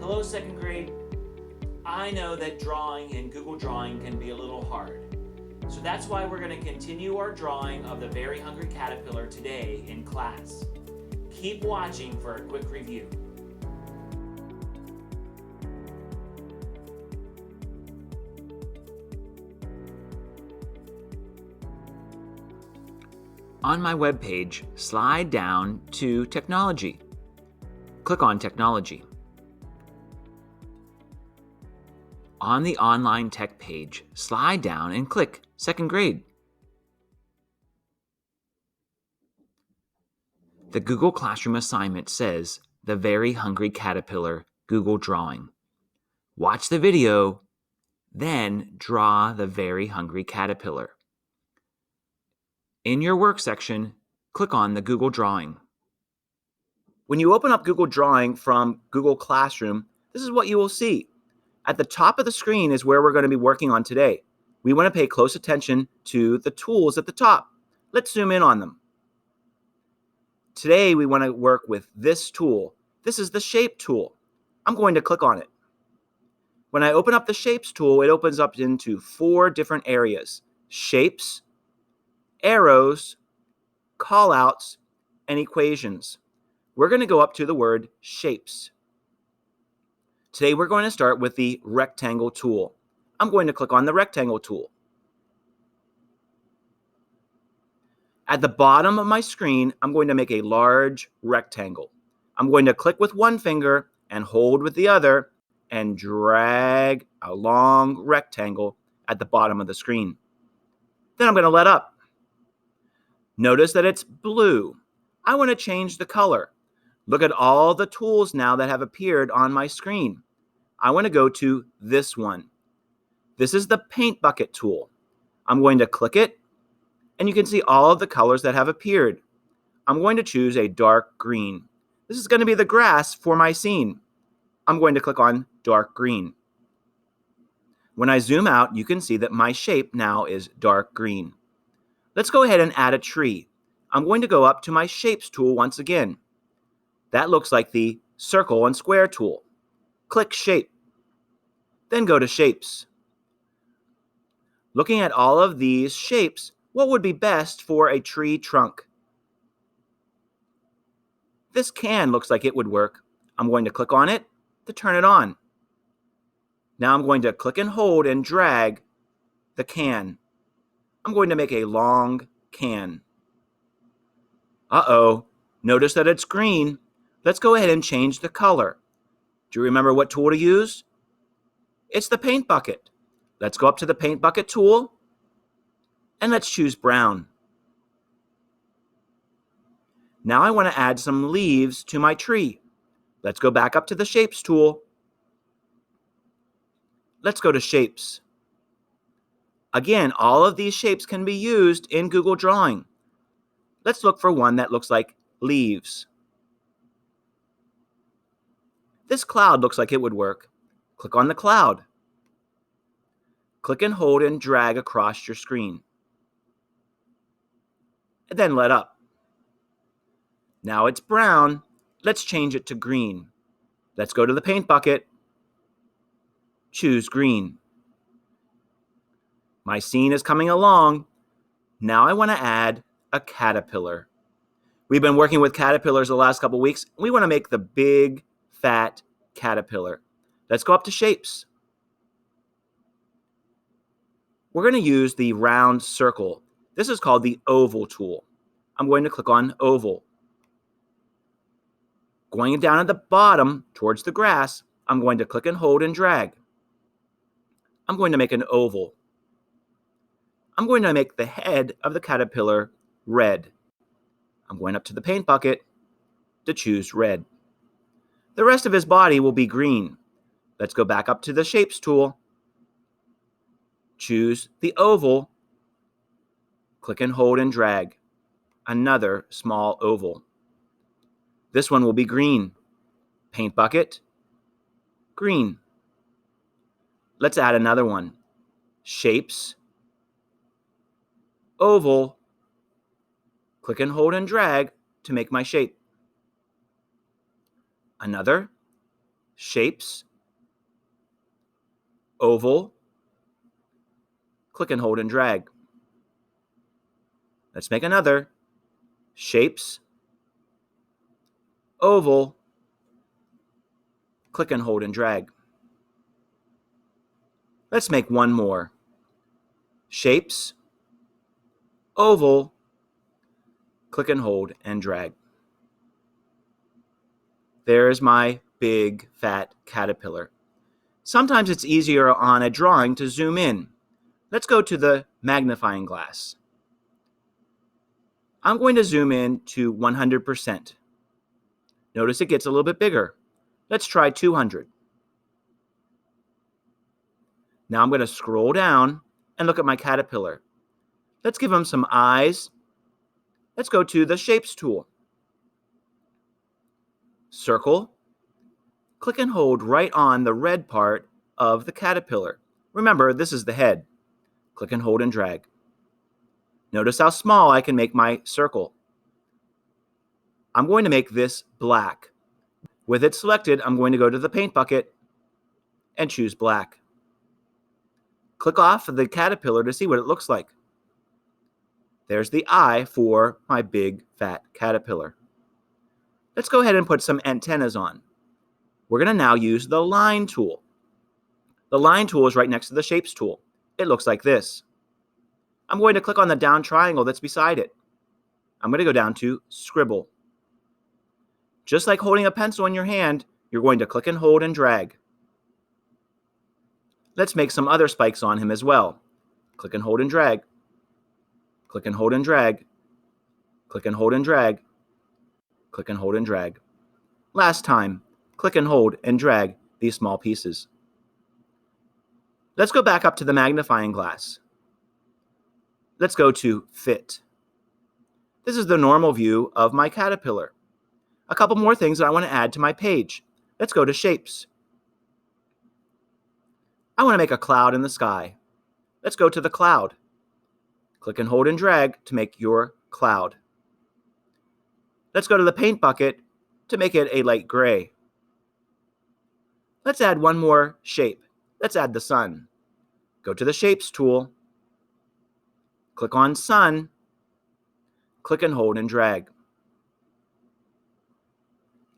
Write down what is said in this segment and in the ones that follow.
Hello, second grade. I know that drawing in Google Drawing can be a little hard. So that's why we're going to continue our drawing of the Very Hungry Caterpillar today in class. Keep watching for a quick review. On my webpage, slide down to Technology. Click on Technology. On the online tech page, slide down and click Second Grade. The Google Classroom assignment says The Very Hungry Caterpillar Google Drawing. Watch the video, then draw the very hungry caterpillar. In your work section, click on the Google Drawing. When you open up Google Drawing from Google Classroom, this is what you will see. At the top of the screen is where we're going to be working on today. We want to pay close attention to the tools at the top. Let's zoom in on them. Today, we want to work with this tool. This is the Shape tool. I'm going to click on it. When I open up the Shapes tool, it opens up into 4 different areas: shapes, arrows, callouts, and equations. We're going to go up to the word shapes. Today, we're going to start with the rectangle tool. I'm going to click on the rectangle tool. At the bottom of my screen, I'm going to make a large rectangle. I'm going to click with one finger and hold with the other and drag a long rectangle at the bottom of the screen. Then I'm going to let up. Notice that it's blue. I want to change the color. Look at all the tools now that have appeared on my screen. I want to go to this one. This is the Paint Bucket tool. I'm going to click it, and you can see all of the colors that have appeared. I'm going to choose a dark green. This is going to be the grass for my scene. I'm going to click on dark green. When I zoom out, you can see that my shape now is dark green. Let's go ahead and add a tree. I'm going to go up to my Shapes tool once again. That looks like the Circle and Square tool. Click Shape. Then go to Shapes. Looking at all of these shapes, what would be best for a tree trunk? This can looks like it would work. I'm going to click on it to turn it on. Now I'm going to click and hold and drag the can. I'm going to make a long can. Uh-oh, notice that it's green. Let's go ahead and change the color. Do you remember what tool to use? It's the Paint Bucket. Let's go up to the Paint Bucket tool, and let's choose brown. Now I want to add some leaves to my tree. Let's go back up to the Shapes tool. Let's go to Shapes. Again, all of these shapes can be used in Google Drawing. Let's look for one that looks like leaves. This cloud looks like it would work. Click on the cloud. Click and hold and drag across your screen. And then let up. Now it's brown. Let's change it to green. Let's go to the Paint Bucket. Choose green. My scene is coming along. Now I want to add a caterpillar. We've been working with caterpillars the last couple weeks. We want to make the big, fat caterpillar. Let's go up to Shapes. We're going to use the round circle. This is called the Oval tool. I'm going to click on Oval. Going down at the bottom towards the grass, I'm going to click and hold and drag. I'm going to make an oval. I'm going to make the head of the caterpillar red. I'm going up to the Paint Bucket to choose red. The rest of his body will be green. Let's go back up to the Shapes tool. Choose the oval. Click and hold and drag. Another small oval. This one will be green. Paint Bucket, green. Let's add another one. Shapes, oval. Click and hold and drag to make my shape. Another. shapes, oval, click and hold and drag. Let's make another. Shapes, oval, click and hold and drag. Let's make one more. Shapes, oval, click and hold and drag. There's my big fat caterpillar. Sometimes it's easier on a drawing to zoom in. Let's go to the magnifying glass. I'm going to zoom in to 100%. Notice it gets a little bit bigger. Let's try 200. Now I'm going to scroll down and look at my caterpillar. Let's give him some eyes. Let's go to the Shapes tool. Circle. Click and hold right on the red part of the caterpillar. Remember, this is the head. Click and hold and drag. Notice how small I can make my circle. I'm going to make this black. With it selected, I'm going to go to the paint bucket and choose black. Click off the caterpillar to see what it looks like. There's the eye for my big fat caterpillar. Let's go ahead and put some antennas on. We're going to now use the line tool. The line tool is right next to the Shapes tool. It looks like this. I'm going to click on the down triangle that's beside it. I'm going to go down to Scribble. Just like holding a pencil in your hand, you're going to click and hold and drag. Let's make some other spikes on him as well. Click and hold and drag. Click and hold and drag. Click and hold and drag. Click and hold and drag. Last time, click and hold and drag these small pieces. Let's go back up to the magnifying glass. Let's go to Fit. This is the normal view of my caterpillar. A couple more things that I want to add to my page. Let's go to Shapes. I want to make a cloud in the sky. Let's go to the cloud. Click and hold and drag to make your cloud. Let's go to the paint bucket to make it a light gray. Let's add one more shape. Let's add the sun. Go to the Shapes tool. Click on Sun. Click and hold and drag.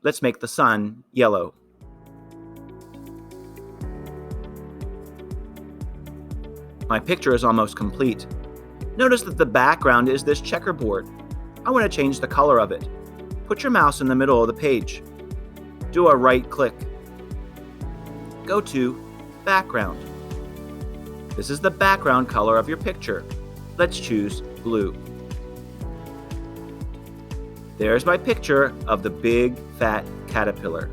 Let's make the sun yellow. My picture is almost complete. Notice that the background is this checkerboard. I want to change the color of it. Put your mouse in the middle of the page. Do a right click. Go to Background. This is the background color of your picture. Let's choose blue. There's my picture of the big fat caterpillar.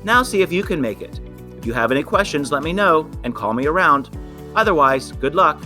Now see if you can make it. If you have any questions, let me know and call me around. Otherwise, good luck.